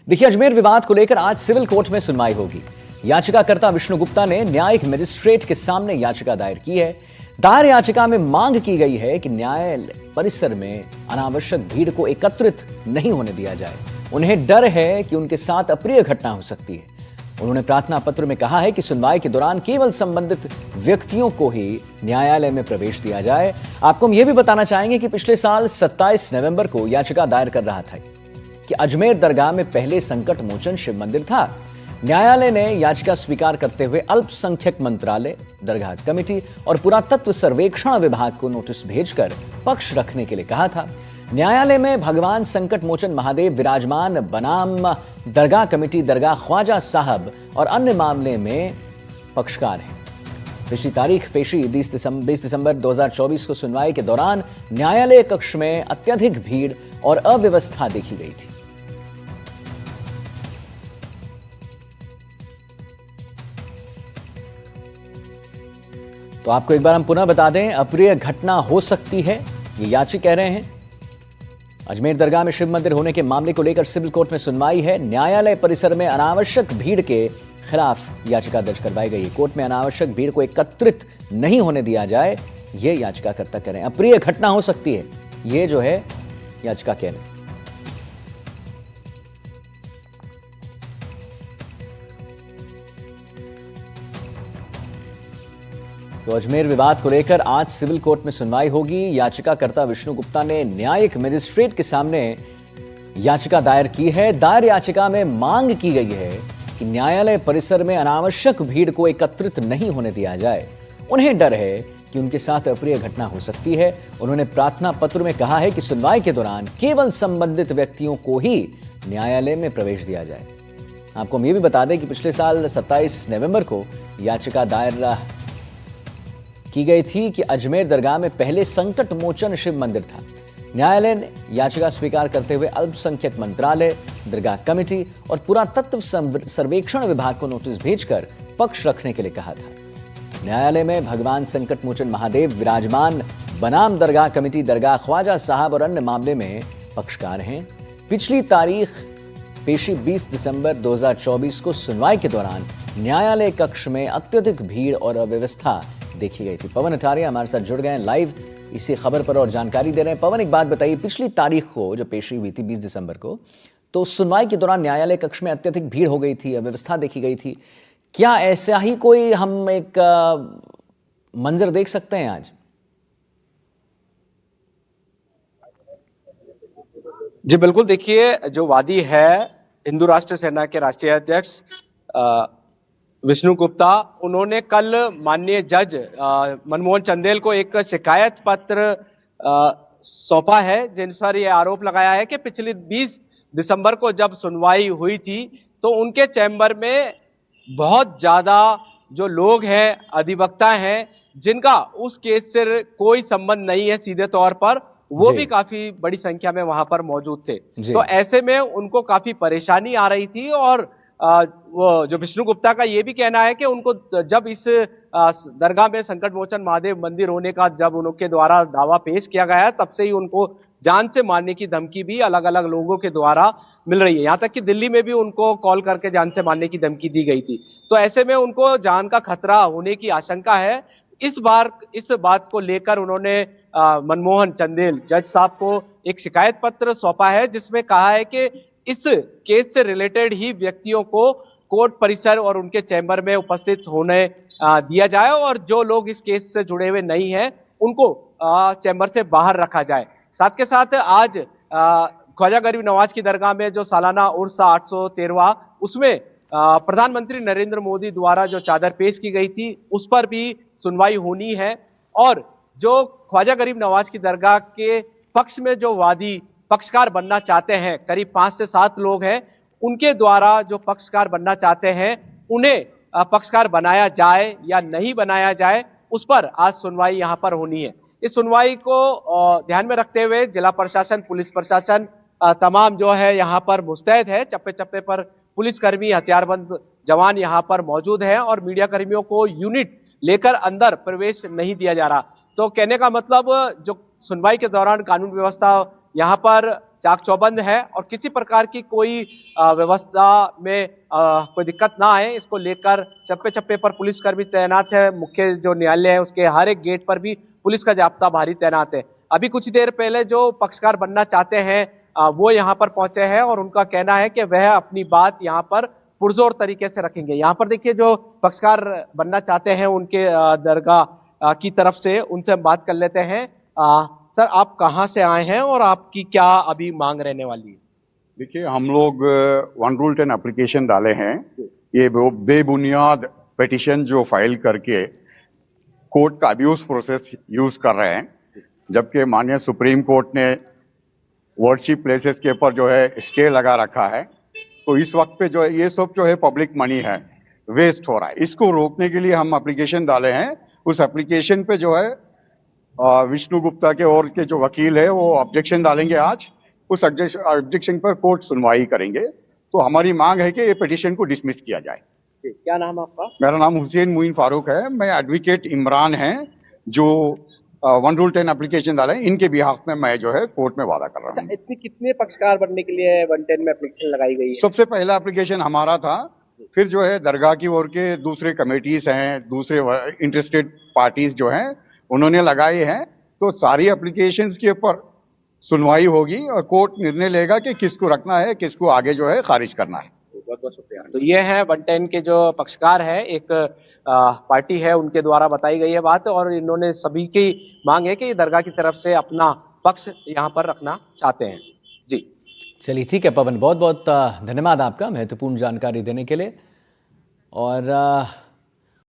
देखिए, अजमेर विवाद को लेकर आज सिविल कोर्ट में सुनवाई होगी। याचिकाकर्ता विष्णु गुप्ता ने न्यायिक मजिस्ट्रेट के सामने याचिका दायर की है। दायर याचिका में मांग की गई है कि न्यायालय परिसर में अनावश्यक भीड़ को एकत्रित नहीं होने दिया जाए। उन्हें डर है कि उनके साथ अप्रिय घटना हो सकती है। उन्होंने प्रार्थना पत्र में कहा है कि सुनवाई के दौरान केवल संबंधित व्यक्तियों को ही न्यायालय में प्रवेश दिया जाए। आपको हम यह भी बताना चाहेंगे कि पिछले साल 27 नवंबर को याचिका दायर कर रहा था कि अजमेर दरगाह में पहले संकट मोचन शिव मंदिर था। न्यायालय ने याचिका स्वीकार करते हुए अल्पसंख्यक मंत्रालय, दरगाह कमेटी और पुरातत्व सर्वेक्षण विभाग को नोटिस भेजकर पक्ष रखने के लिए कहा था। न्यायालय में भगवान संकट मोचन महादेव विराजमान बनाम दरगाह कमेटी, दरगाह ख्वाजा साहब और अन्य मामले में पक्षकार हैं। पिछली तारीख पेशी 20 दिसंबर 2024 को सुनवाई के दौरान न्यायालय कक्ष में अत्यधिक भीड़ और अव्यवस्था देखी गई थी। तो आपको एक बार हम पुनः बता दें, अप्रिय घटना हो सकती है, ये याची कह रहे हैं। अजमेर दरगाह में शिव मंदिर होने के मामले को लेकर सिविल कोर्ट में सुनवाई है। न्यायालय परिसर में अनावश्यक भीड़ के खिलाफ याचिका दर्ज करवाई गई है। कोर्ट में अनावश्यक भीड़ को एकत्रित नहीं होने दिया जाए, यह याचिकाकर्ता कह रहे हैं। अप्रिय घटना हो सकती है, यह जो है याचिका कह रहे हैं। तो अजमेर विवाद को लेकर आज सिविल कोर्ट में सुनवाई होगी। याचिकाकर्ता विष्णु गुप्ता ने न्यायिक मजिस्ट्रेट के सामने याचिका दायर की है। दायर याचिका में मांग की गई है कि न्यायालय परिसर में अनावश्यक भीड़ को एकत्रित नहीं होने दिया जाए। उन्हें डर है कि उनके साथ अप्रिय घटना हो सकती है। उन्होंने प्रार्थना पत्र में कहा है कि सुनवाई के दौरान केवल संबंधित व्यक्तियों को ही न्यायालय में प्रवेश दिया जाए। आपको हम ये भी बता दें कि पिछले साल 27 नवंबर को याचिका दायर की गई थी कि अजमेर दरगाह में पहले संकट मोचन शिव मंदिर था। न्यायालय ने याचिका स्वीकार करते हुए अल्पसंख्यक मंत्रालय, दरगाह कमेटी और पुरातत्व सर्वेक्षण विभाग को नोटिस भेजकर पक्ष रखने के लिए कहा था। न्यायालय में भगवान संकट मोचन महादेव विराजमान बनाम दरगाह कमेटी, दरगाह ख्वाजा साहब और अन्य मामले में पक्षकार हैं। पिछली तारीख पेशी 20 दिसंबर 2024 को सुनवाई के दौरान न्यायालय कक्ष में अत्यधिक भीड़ और अव्यवस्था देखी गई थी। पवन अठारिया हमारे साथ जुड़ गए हैं लाइव इसी खबर पर और जानकारी दे रहे हैं। पवन, एक बात बताइए, पिछली तारीख को जो पेशी हुई थी 20 दिसंबर को, तो सुनवाई के दौरान न्यायालय कक्ष में अत्यधिक भीड़ हो गई थी, अव्यवस्था देखी गई थी। क्या ऐसा ही कोई हम एक मंजर देख सकते हैं आज? जी बिल्कुल, देखिए, जो वादी है हिंदू राष्ट्र सेना के राष्ट्रीय अध्यक्ष विष्णु गुप्ता, उन्होंने कल माननीय जज मनमोहन चंदेल को एक शिकायत पत्र सौंपा है, जिन पर यह आरोप लगाया है कि पिछली 20 दिसंबर को जब सुनवाई हुई थी तो उनके चैम्बर में बहुत ज्यादा जो लोग हैं, अधिवक्ता हैं, जिनका उस केस से कोई संबंध नहीं है सीधे तौर पर, वो भी काफी बड़ी संख्या में वहां पर मौजूद थे। तो ऐसे में उनको काफी परेशानी आ रही थी और वो जो विष्णु गुप्ता का ये भी कहना है कि उनको जब इस दरगाह में संकट मोचन महादेव मंदिर होने का जब उनके द्वारा दावा पेश किया गया है, तब से ही उनको जान से मारने की धमकी भी अलग अलग लोगों के द्वारा मिल रही है। यहाँ तक कि दिल्ली में भी उनको कॉल करके जान से मारने की धमकी दी गई थी। तो ऐसे में उनको जान का खतरा होने की आशंका है। इस बार इस बात को लेकर उन्होंने मनमोहन चंदेल जज साहब को एक शिकायत पत्र सौंपा है, जिसमें कहा है कि इस केस से रिलेटेड ही व्यक्तियों को कोर्ट परिसर और उनके चैम्बर में उपस्थित होने दिया जाए और जो लोग इस केस से जुड़े हुए नहीं हैं उनको चैम्बर से बाहर रखा जाए। साथ के साथ आज ख्वाजा गरीब नवाज की दरगाह में जो सालाना उर्स 813वां, उसमें प्रधानमंत्री नरेंद्र मोदी द्वारा जो चादर पेश की गई थी उस पर भी सुनवाई होनी है। और जो ख्वाजा गरीब नवाज की दरगाह के पक्ष में जो वादी पक्षकार बनना चाहते हैं, करीब 5 से 7 लोग हैं, उनके द्वारा जो पक्षकार बनना चाहते हैं उन्हें पक्षकार बनाया जाए या नहीं बनाया जाए, उस पर आज सुनवाई यहां पर होनी है। इस सुनवाई को ध्यान में रखते हुए जिला प्रशासन, पुलिस प्रशासन तमाम जो है यहाँ पर मुस्तैद है। चप्पे चप्पे पर पुलिसकर्मी, हथियारबंद जवान यहाँ पर मौजूद हैं और मीडिया कर्मियों को यूनिट लेकर अंदर प्रवेश नहीं दिया जा रहा। तो कहने का मतलब, जो सुनवाई के दौरान कानून व्यवस्था यहाँ पर चाक चौबंद है और किसी प्रकार की कोई व्यवस्था में कोई दिक्कत ना आए, इसको लेकर चप्पे चप्पे पर पुलिसकर्मी तैनात है। मुख्य जो न्यायालय है उसके हर एक गेट पर भी पुलिस का जाब्ता भारी तैनात है। अभी कुछ देर पहले जो पक्षकार बनना चाहते हैं वो यहाँ पर पहुंचे हैं और उनका कहना है कि वह अपनी बात यहाँ पर पुरजोर तरीके से रखेंगे। यहाँ पर देखिए जो पक्षकार बनना चाहते हैं उनके दरगाह की तरफ से उनसे हम बात कर लेते हैं। सर, आप कहाँ से आए हैं और आपकी क्या अभी मांग रहने वाली है? देखिए, हम लोग 1 Rule 10 एप्लीकेशन डाले हैं। ये बेबुनियाद पिटिशन जो फाइल करके कोर्ट का अब्यूज प्रोसेस यूज कर रहे हैं, जबकि माननीय सुप्रीम कोर्ट ने वर्शिप प्लेसेस के ऊपर जो है स्टे लगा रखा है। तो इस वक्त पे जो है ये सब जो है पब्लिक मनी है, वेस्ट हो रहा है। इसको रोकने के लिए हम एप्लीकेशन डाले हैं। उस एप्लीकेशन पे जो है विष्णु गुप्ता के और के जो वकील है वो ऑब्जेक्शन डालेंगे आज। उस ऑब्जेक्शन पर कोर्ट सुनवाई करेंगे। तो हमारी मांग है कि ये पिटीशन को डिसमिस किया जाए। क्या नाम आपका? मेरा नाम हुसैन मुइन फारूक है। मैं एडवोकेट इमरान हैं जो 1 Rule 10 एप्लीकेशन डाले, इनके बिहाफ में मैं जो है कोर्ट में वादा कर रहा हूँ। इतनी कितने पक्षकार बनने के लिए 110 में एप्लीकेशन लगाई गई है? सबसे पहला एप्लीकेशन हमारा था, फिर जो है दरगाह की ओर के दूसरे कमेटीज हैं, दूसरे इंटरेस्टेड पार्टीज जो हैं उन्होंने लगाए हैं। तो सारी एप्लीकेशंस के ऊपर सुनवाई होगी और कोर्ट निर्णय लेगा कि किसको रखना है, किसको आगे जो है खारिज करना है। बहुत बहुत शुक्रिया। तो ये है 110 के जो पक्षकार है, एक पार्टी है उनके द्वारा बताई गई है बात, और इन्होंने सभी की मांग है कि दरगाह की तरफ से अपना पक्ष यहाँ पर रखना चाहते हैं। जी चलिए ठीक है पवन, बहुत बहुत धन्यवाद आपका महत्वपूर्ण जानकारी देने के लिए। और